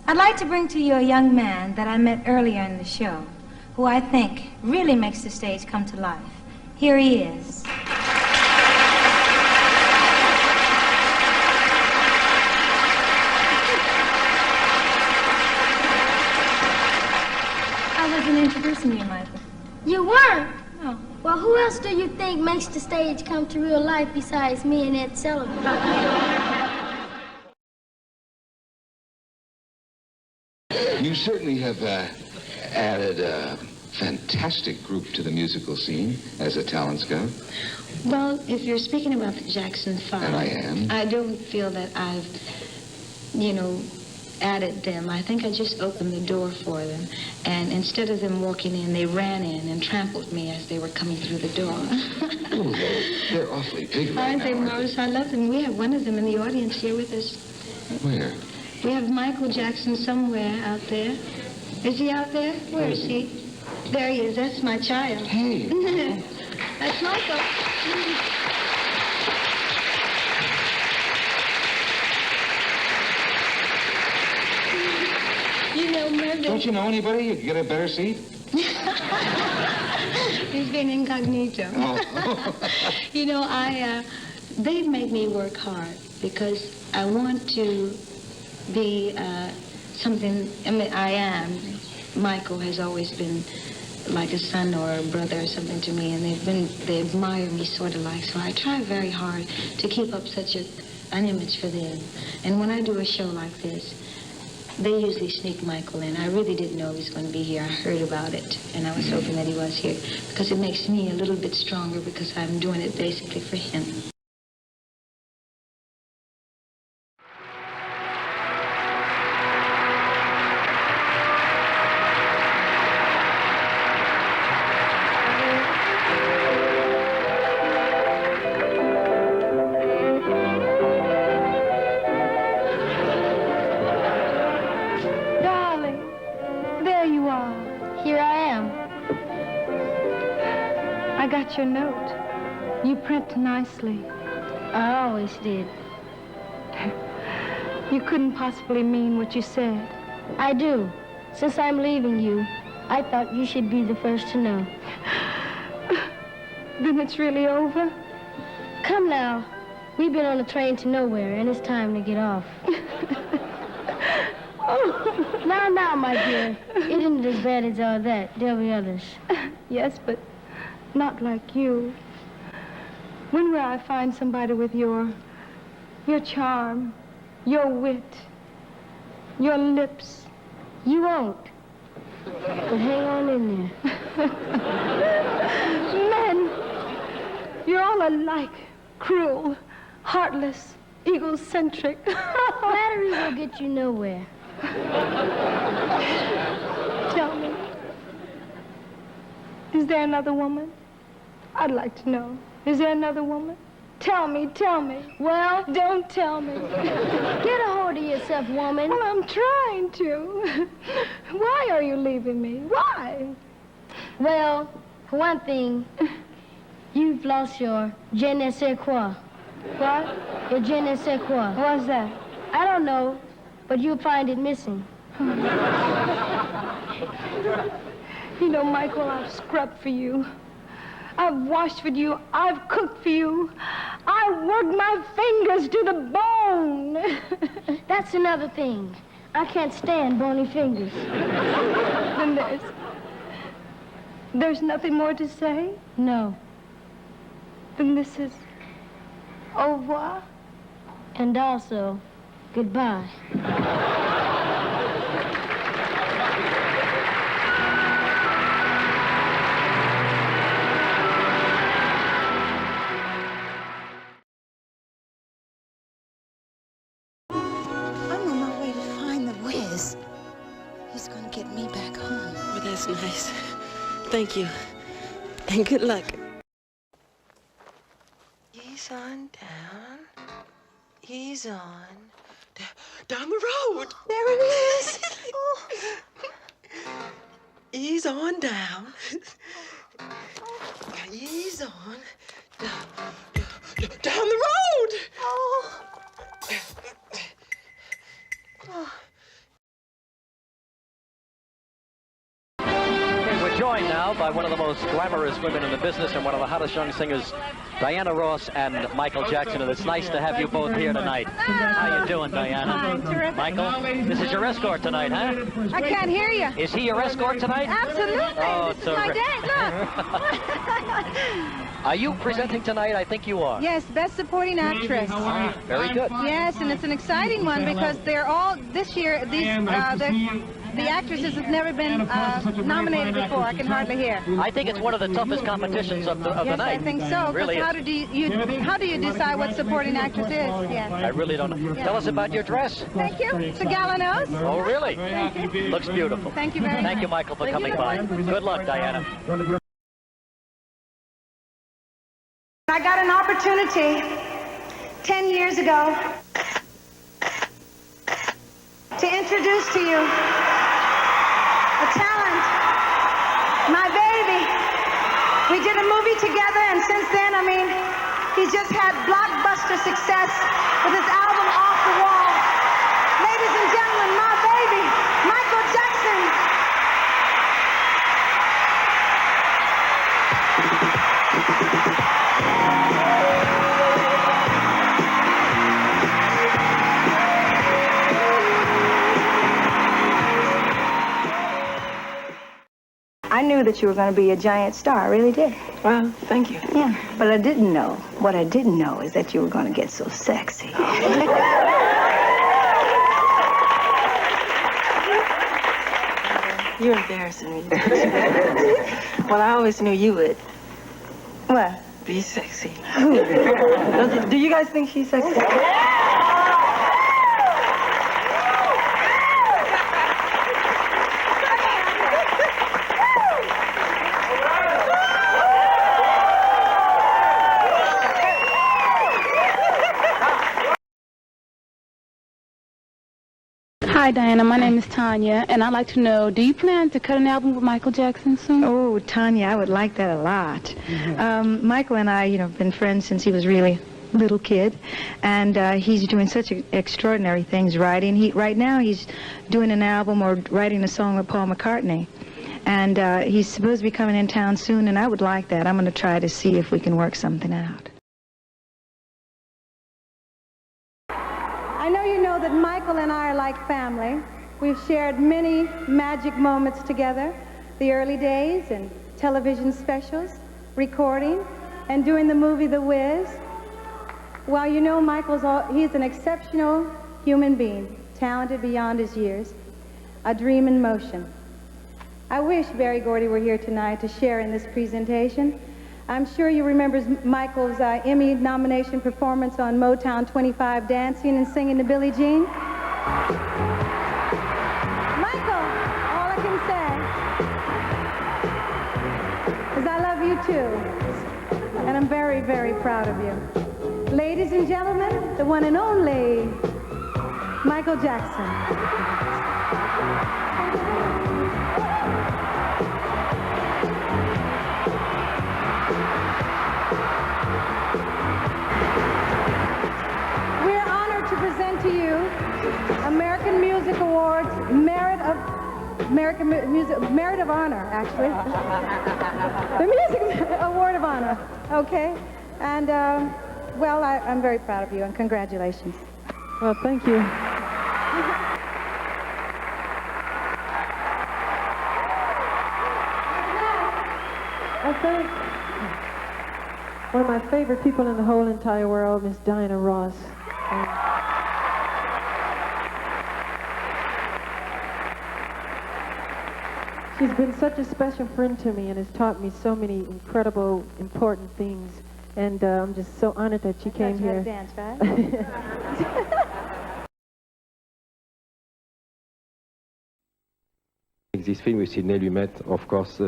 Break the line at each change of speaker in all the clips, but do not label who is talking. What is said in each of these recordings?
I'd like to bring to you a young man that I met earlier in the show, who I think really makes the stage come to life. Here he is. I wasn't introducing you, Michael.
You weren't?
No.
Well, who else do you think makes the stage come to real life besides me and Ed Sullivan?
You certainly have added a fantastic group to the musical scene, as the talents go.
Well, if you're speaking about the Jackson 5...
And I am.
I don't feel that I've, added them. I think I just opened the door for them. And instead of them walking in, they ran in and trampled me as they were coming through the door.
Oh, they're awfully big right
Aren't
now,
they,
aren't
Morris? I love them. We have one of them in the audience here with us.
Where?
We have Michael Jackson somewhere out there. Is he out there? Where is he? There he is. That's my child.
Hey.
That's Michael. Murder.
Don't you know anybody you could get a better seat?
He's been incognito.
Oh.
They've made me work hard because I want to be something. I mean, I am. Michael has always been like a son or a brother or something to me, and they admire me sort of like. So I try very hard to keep up such an image for them. And when I do a show like this, they usually sneak Michael in. I really didn't know he was going to be here. I heard about it, and I was hoping that he was here because it makes me a little bit stronger because I'm doing it basically for him.
I got your note. You print nicely.
I always did.
You couldn't possibly mean what you said.
I do. Since I'm leaving you, I thought you should be the first to know.
Then it's really over?
Come now. We've been on a train to nowhere, and it's time to get off.
Oh.
Now, my dear. It isn't as bad as all that. There'll be others.
Yes, but not like you. When will I find somebody with your charm, your wit, your lips?
You won't. But hang on in there.
Men, you're all alike. Cruel, heartless, egocentric.
Flattery will get you nowhere.
Tell me, is there another woman? I'd like to know. Is there another woman? Tell me.
Well,
don't tell me.
Get a hold of yourself, woman.
Well, I'm trying to. Why are you leaving me? Why?
Well, for one thing, you've lost your je ne sais quoi.
What?
Your je ne sais quoi.
What's that?
I don't know, but you'll find it missing.
You know, Michael, I've scrubbed for you. I've washed for you. I've cooked for you. I worked my fingers to the bone.
That's another thing. I can't stand bony fingers.
Then there's nothing more to say?
No.
Then this is au revoir?
And also, goodbye.
He's gonna get me back home.
Oh, that's nice. Thank you. And good luck. Ease on down. Ease on. Down the road. There it is. Oh. Ease on down. Ease on. Down the road. Oh.
by one of the most glamorous women in the business and one of the hottest young singers, Diana Ross and Michael Jackson. And it's nice to have you both here tonight. How you doing, Diana?
Fine, terrific.
Michael, this is your escort tonight, huh?
I can't hear you.
Is he your escort tonight?
Absolutely.
Oh,
This is my day. Look.
Are you presenting tonight? I think you are.
Yes, Best Supporting Actress.
Ah, very good.
Yes, and it's an exciting one because they're all, this year, these, the actresses have never been nominated before. I can hardly hear.
I think it's one of the toughest competitions of the
Yes,
night.
I think so.
Really
how
is.
do you decide what supporting actress is? Yeah.
I really don't know.
Yeah.
Tell us about your dress.
Thank you. It's a galanos.
Oh, really? Looks beautiful.
Thank you very much.
Thank you, Michael, for coming by. Good luck, Diana.
I got an opportunity 10 years ago to introduce to you a talent, my baby. We did a movie together, and since then, I mean, he's just had blockbuster success with his album Off the Wall. Ladies and gentlemen, my baby, Michael Jackson. I knew that you were going to be a giant star. I really did.
Well, thank you.
Yeah, but I didn't know. What I didn't know is that you were going to get so sexy.
You're embarrassing me. Well, I always knew you would
What?
be sexy.
Do you guys think she's sexy?
Hi, Diana. My name is Tanya, and I'd like to know, do you plan to cut an album with Michael Jackson soon?
Oh, Tanya, I would like that a lot. Michael and I, have been friends since he was really little kid, and he's doing such extraordinary things writing. Right now he's doing an album or writing a song with Paul McCartney, and he's supposed to be coming in town soon, and I would like that. I'm going to try to see if we can work something out. I know you know that Michael and I are like family. We've shared many magic moments together, the early days and television specials, recording, and doing the movie The Wiz. Well, you know he's an exceptional human being, talented beyond his years, a dream in motion. I wish Berry Gordy were here tonight to share in this presentation. I'm sure you remember Michael's Emmy nomination performance on Motown 25, dancing and singing to Billie Jean. Michael, all I can say is I love you too, and I'm very, very proud of you. Ladies and gentlemen, the one and only Michael Jackson. To you, American Music Awards, Merit of Honor, actually. The Music Award of Honor, okay? And, well, I'm very proud of you, and congratulations.
Well, thank you. I think one of my favorite people in the whole entire world, Miss Diana Ross. She's been such a special friend to me and has taught me so many incredible, important things. And I'm just so honored that she came here.
You dance, right?
This film with Sidney Lumet, of course,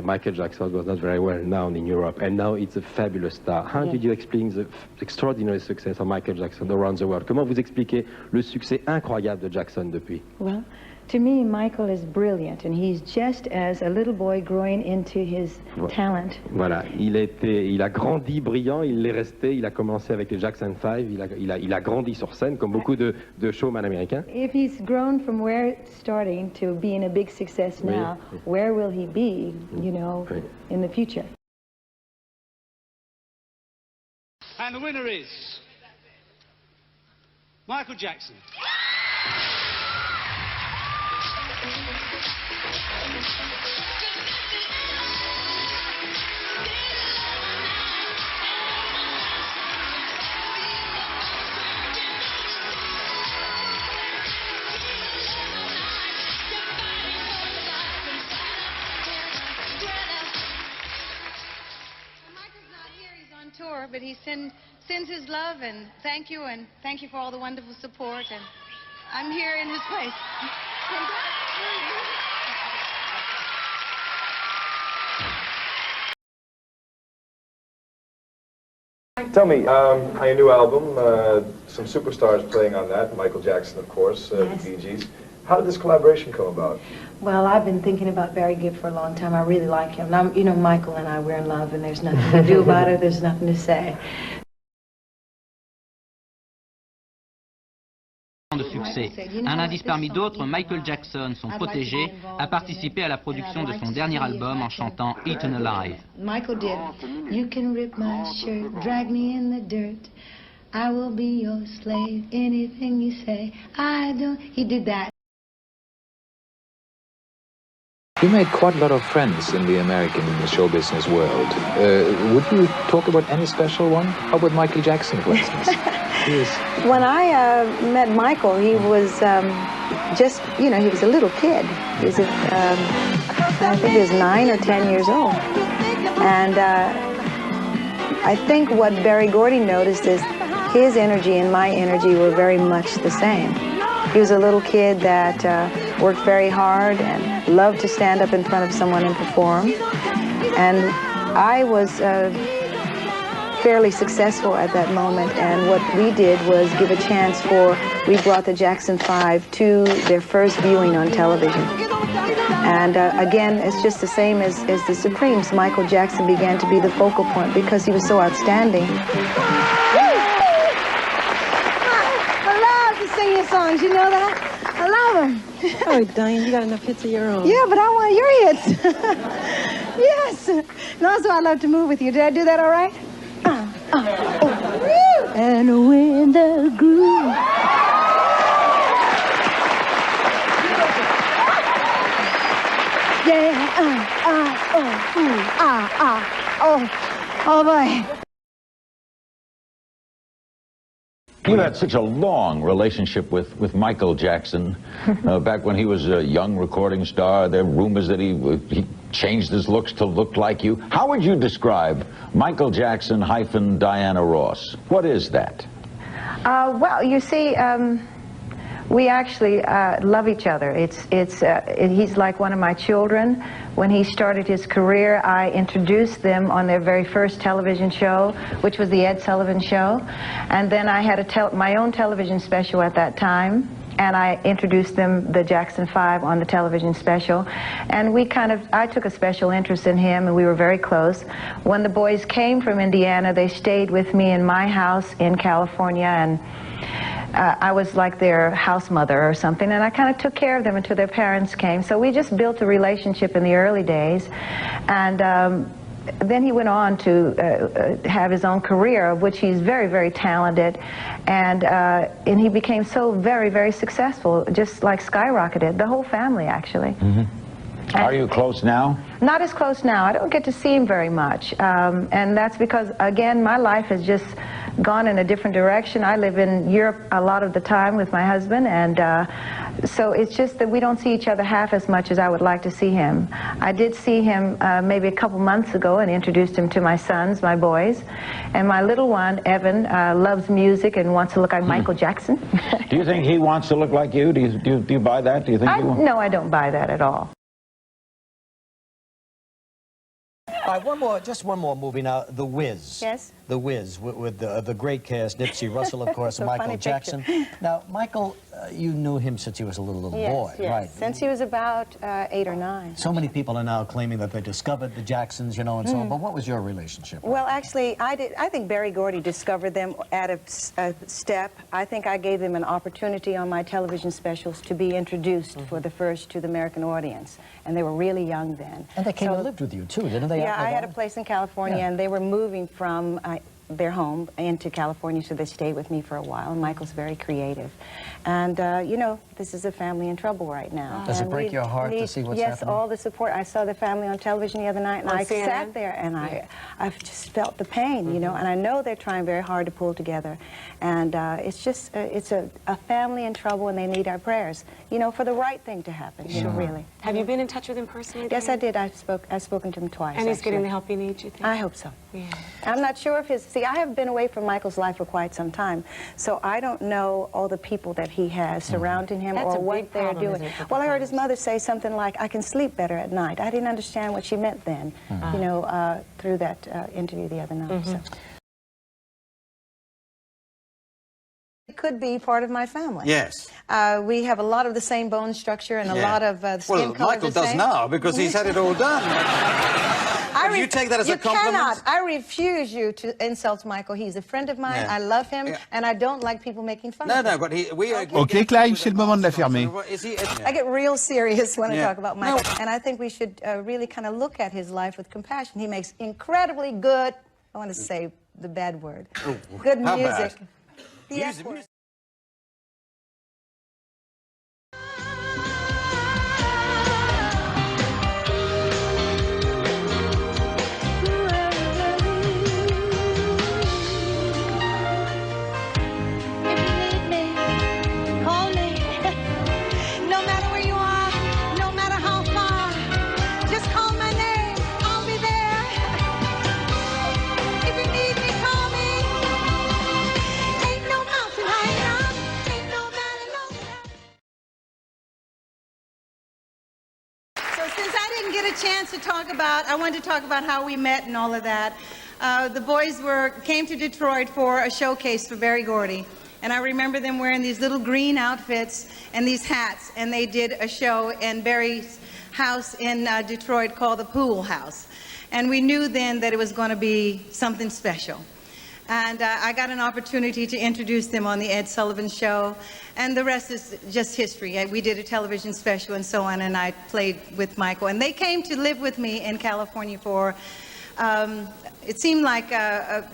Michael Jackson was not very well known in Europe, and now it's a fabulous star. How did you explain the extraordinary success of Michael Jackson around the world? Comment vous expliquez le succès incroyable de Jackson depuis?
Well,
To me, Michael is brilliant, and he's just as a little boy growing into his talent.
Voilà, il a grandi brillant, il l'est resté, il a commencé avec les Jackson 5, il a grandi sur scène, comme beaucoup de showman américains.
If he's grown from where it's starting to being a big success now, where will he be, you know, in the future?
And the winner is Michael Jackson.
Tour, but he sends his love and thank you for all the wonderful support, and I'm here in his place.
Tell me, on your new album, some superstars playing on that, Michael Jackson, of course, the Bee Gees. How did this collaboration come about?
Well, I've been thinking about Barry Gibb for a long time. I really like him. Now, you know, Michael and I, we're in love, and there's nothing to do about it. There's nothing to say.
De succès. Un indice parmi d'autres, Michael Jackson, son protégé, a participé à la production de son dernier album en chantant Eaten Alive.
Michael did. You can rip my shirt, drag me in the dirt. I will be your slave, anything you say. I don't. He did that.
You made quite a lot of friends in the American show business world. Would you talk about any special one? How about Michael Jackson, for instance?
When I met Michael, he was just, you know, he was a little kid. He was, I think he was 9 or 10 years old. And I think what Berry Gordy noticed is his energy and my energy were very much the same. He was a little kid that worked very hard and loved to stand up in front of someone and perform. And I was fairly successful at that moment, and what we did was give a chance we brought the Jackson 5 to their first viewing on television. And again, it's just the same as the Supremes. Michael Jackson began to be the focal point because he was so outstanding. Sing your songs, you know that? I love them.
Oh, Diane, you got enough hits of your own.
Yeah, but I want your hits. Yes. And also, I love to move with you. Did I do that all right? And when the groove. Yeah, oh boy.
You had such a long relationship with Michael Jackson. Back when he was a young recording star, there were rumors that he changed his looks to look like you. How would you describe Michael Jackson - Diana Ross? What is that?
Well, you see, we actually love each other. He's like one of my children. When he started his career, I introduced them on their very first television show, which was the Ed Sullivan Show. And then I had my own television special at that time, and I introduced them the Jackson 5 on the television special. And I took a special interest in him, and we were very close. When the boys came from Indiana, they stayed with me in my house in California, and I was like their house mother or something, and I kind of took care of them until their parents came. So we just built a relationship in the early days, and then he went on to have his own career, of which he's very, very talented, and he became so very, very successful, just like skyrocketed, the whole family actually.
Mm-hmm. Are you close now?
Not as close now. I don't get to see him very much, and that's because, again, my life has just gone in a different direction. I live in Europe a lot of the time with my husband, and so it's just that we don't see each other half as much as I would like to see him. I did see him maybe a couple months ago and introduced him to my sons, my boys, and my little one, Evan, loves music and wants to look like Michael Jackson.
Do you think he wants to look like you? Do you buy that? Do you think he wants?
No, I don't buy that at all.
All right, just one more movie now, The Wiz.
Yes?
The Wiz, with the great cast, Nipsey Russell, of course, and Michael Jackson. Now, Michael, you knew him since he was a little
Yes,
boy,
yes.
right?
Since he was about 8 or 9.
So many people are now claiming that they discovered the Jacksons, you know, and so on. But what was your relationship?
Well, actually, I think Berry Gordy discovered them at a step. I think I gave them an opportunity on my television specials to be introduced for the first to the American audience. And they were really young then.
And they came and lived with you, too, didn't they?
Yeah, I had a place in California, and they were moving from their home into California, so they stayed with me for a while. And Michael's very creative. And, you know, this is a family in trouble right now.
Does it break your heart to see what's happening?
Yes, all the support. I saw the family on television the other night, and I
CNN?
sat there, and I've just felt the pain, you know, and I know they're trying very hard to pull together. And it's just, it's a family in trouble, and they need our prayers, you know, for the right thing to happen, you know, really.
Have you been in touch with him personally?
Yes, I did. I've spoken to him twice.
And he's getting the
actually.
help he needs, you think?
I hope so.
Yeah.
I'm not sure if see, I have been away from Michael's life for quite some time, so I don't know all the people that he has surrounding him
That's
or
a
what
big
they're
problem,
doing.
isn't it, for
Well, I heard his
couples?
mother say something like, I can sleep better at night. I didn't understand what she meant then, you know, through that interview the other night. So. It could be part of my family.
Yes.
We have a lot of the same bone structure and a lot of skin color.
Well, Michael does now because he's had it all done. Do you take that as a compliment?
You cannot. I refuse you to insult Michael. He's a friend of mine.
Yeah.
I love him, and I don't like people making fun of him.
No, but we
Ok, Clive, c'est le moment de la fermer.
I get real serious when I
Yeah.
talk about Michael, and I think we should really kind of look at his life with compassion. He makes incredibly good, I want to say the bad word, good
How
music.
bad?
The F word.
Call me. No matter where you are, no matter how far, just call my name. I'll be there. If you need me, call me. Ain't no mountain high enough. Ain't no valley low enough. So since I didn't get a chance to talk about, I wanted to talk about how we met and all of that. The boys came to Detroit for a showcase for Berry Gordy. And I remember them wearing these little green outfits and these hats, and they did a show in Berry's house in Detroit called the Pool House. And we knew then that it was going to be something special. And I got an opportunity to introduce them on the Ed Sullivan Show, and the rest is just history. We did a television special and so on, and I played with Michael. And they came to live with me in California for it seemed like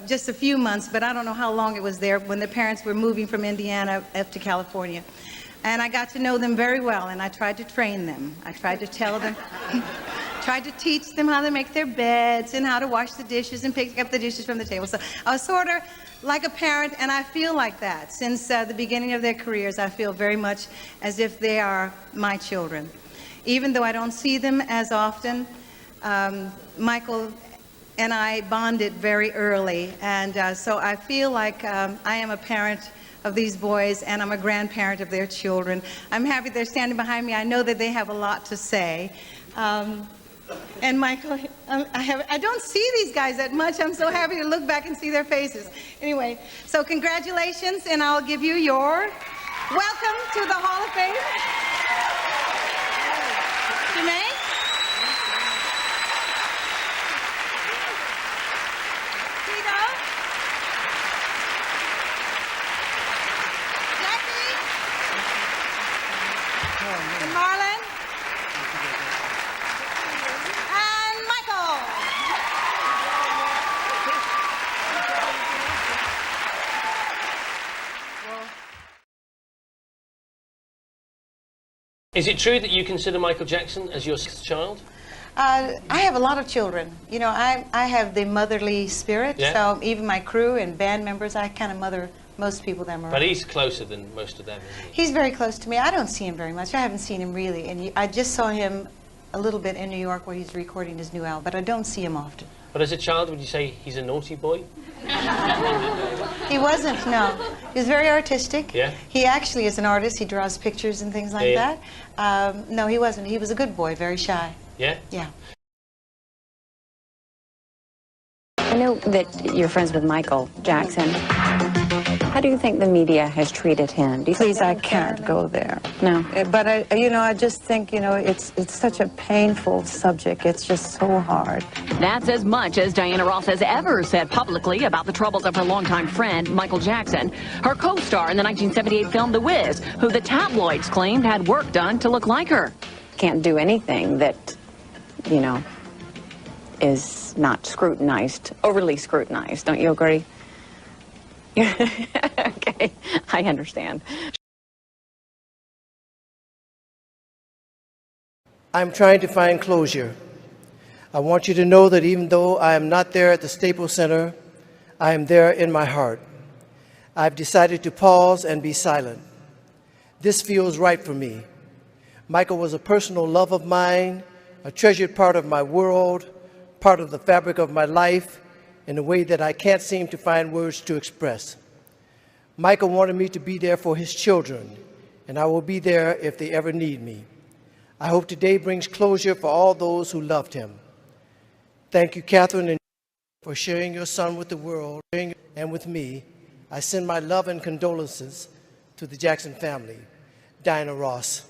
just a few months, but I don't know how long it was there when the parents were moving from Indiana up to California. And I got to know them very well, and I tried to train them. I tried to tell them, tried to teach them how to make their beds and how to wash the dishes and pick up the dishes from the table. So I was sort of like a parent, and I feel like that. Since the beginning of their careers, I feel very much as if they are my children. Even though I don't see them as often, Michael and I bonded very early, and so I feel like I am a parent of these boys, and I'm a grandparent of their children. I'm happy they're standing behind me. I know that they have a lot to say. And Michael, I don't see these guys that much. I'm so happy to look back and see their faces. Anyway, so congratulations, and I'll give you your welcome to the Hall of Fame. Jermaine? And Marlon. And Michael.
Is it true that you consider Michael Jackson as your sixth child?
I have a lot of children. You know, I have the motherly spirit, so even my crew and band members, I kind of mother most people that I'm around.
But he's closer than most of them, isn't he?
He's very close to me. I don't see him very much. I haven't seen him really. And I just saw him a little bit in New York where he's recording his new album, but I don't see him often.
But as a child, would you say he's a naughty boy?
He wasn't, no. He was very artistic.
Yeah?
He actually is an artist. He draws pictures and things like
Yeah.
that. No, he wasn't. He was a good boy, very shy.
Yeah?
Yeah.
I know that you're friends with Michael Jackson.
How do you think the media has treated him?
Please, I can't go there.
No.
But I just think, it's such a painful subject. It's just so hard.
That's as much as Diana Ross has ever said publicly about the troubles of her longtime friend, Michael Jackson, her co-star in the 1978 film The Wiz, who the tabloids claimed had work done to look like her.
Can't do anything that, is not scrutinized, overly scrutinized. Don't you agree? Okay, I understand.
I'm trying to find closure. I want you to know that even though I am not there at the Staples Center, I am there in my heart. I've decided to pause and be silent. This feels right for me. Michael was a personal love of mine, a treasured part of my world, part of the fabric of my life, in a way that I can't seem to find words to express. Michael wanted me to be there for his children, and I will be there if they ever need me. I hope today brings closure for all those who loved him. Thank you, Catherine, for sharing your son with the world and with me. I send my love and condolences to the Jackson family. Diana Ross.